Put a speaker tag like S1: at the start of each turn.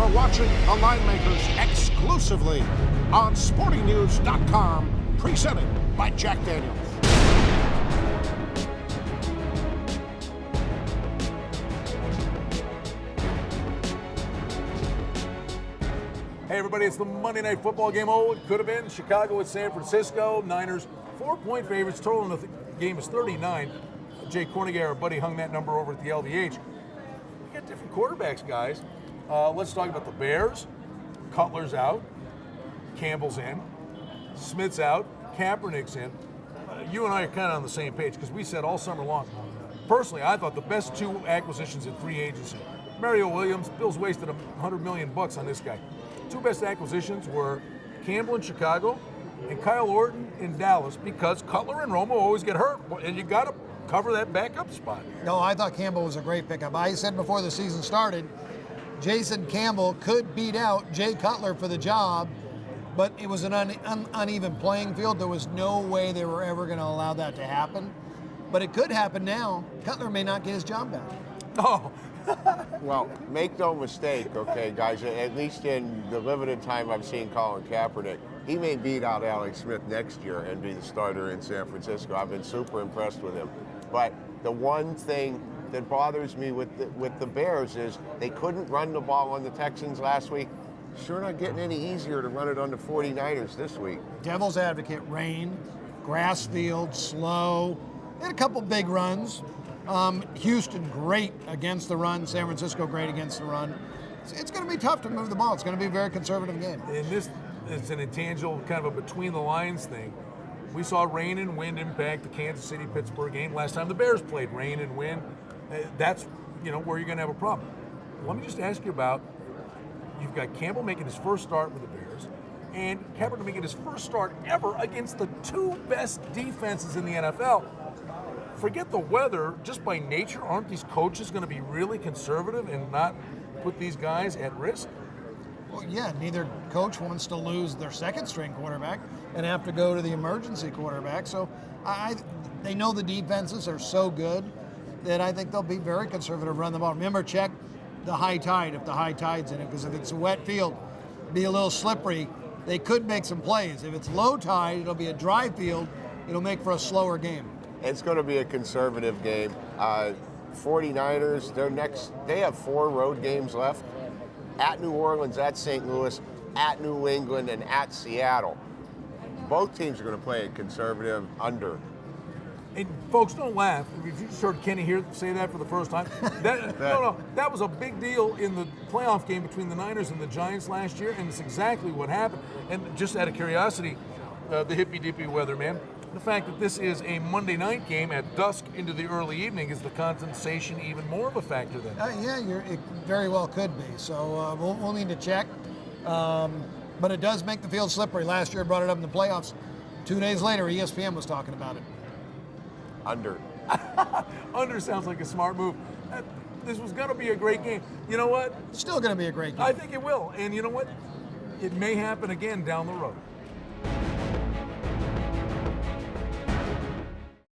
S1: You're watching The Line Makers exclusively on SportingNews.com, presented by Jack Daniels.
S2: Hey everybody, it's the Monday Night Football game. Oh, it could have been Chicago at San Francisco. Niners 4-point favorites. Total in the game is 39. Jay Kornegay, our buddy, hung that number over at the LVH. We got different quarterbacks, guys. Let's talk about the Bears. Cutler's out. Campbell's in. Smith's out. Kaepernick's in. You and I are kind of on the same page because we said all summer long. Personally, I thought the best two acquisitions in free agency. Mario Williams, Bills wasted $100 million on this guy. Two best acquisitions were Campbell in Chicago and Kyle Orton in Dallas because Cutler and Romo always get hurt, and you got to cover that backup spot.
S3: No, I thought Campbell was a great pickup. I said before the season started, Jason Campbell could beat out Jay Cutler for the job, but it was an uneven playing field. There was no way they were ever going to allow that to happen. But it could happen now. Cutler may not get his job back.
S2: Oh.
S4: Well, make no mistake, okay, guys, at least in the limited time I've seen Colin Kaepernick, he may beat out Alex Smith next year and be the starter in San Francisco. I've been super impressed with him. But the one thing that bothers me with the Bears is they couldn't run the ball on the Texans last week. Sure not getting any easier to run it on the 49ers this week.
S3: Devil's advocate, rain, grass field, slow. They had a couple big runs. Houston, great against the run. San Francisco, great against the run. It's going to be tough to move the ball. It's going to be a very conservative game.
S2: And this is an intangible, kind of a between-the-lines thing. We saw rain and wind impact the Kansas City-Pittsburgh game last time the Bears played. Rain and wind. That's, where you're going to have a problem. Let me just ask you about, you've got Campbell making his first start with the Bears, and Kaepernick making his first start ever against the two best defenses in the NFL. Forget the weather, just by nature, aren't these coaches going to be really conservative and not put these guys at risk?
S3: Well, yeah, neither coach wants to lose their second-string quarterback and have to go to the emergency quarterback. So they know the defenses are so good that I think they'll be very conservative, run the ball. Remember, check the high tide if the high tide's in it, because if it's a wet field, be a little slippery, they could make some plays. If it's low tide, it'll be a dry field, it'll make for a slower game.
S4: It's going to be a conservative game. 49ers, they have 4 road games left. At New Orleans, at St. Louis, at New England, and at Seattle. Both teams are going to play a conservative under.
S2: And folks, don't laugh. If you just heard Kenny here say that for the first time, that was a big deal in the playoff game between the Niners and the Giants last year, and it's exactly what happened. And just out of curiosity, the hippy-dippy weather, man, the fact that this is a Monday night game at dusk into the early evening, is the condensation even more of a factor then?
S3: It very well could be. So we'll need to check. But it does make the field slippery. Last year, brought it up in the playoffs. 2 days later, ESPN was talking about it.
S4: Under.
S2: Under sounds like a smart move. This was going to be a great game. You know what?
S3: Still going to be a great game.
S2: I think it will. And you know what? It may happen again down the road.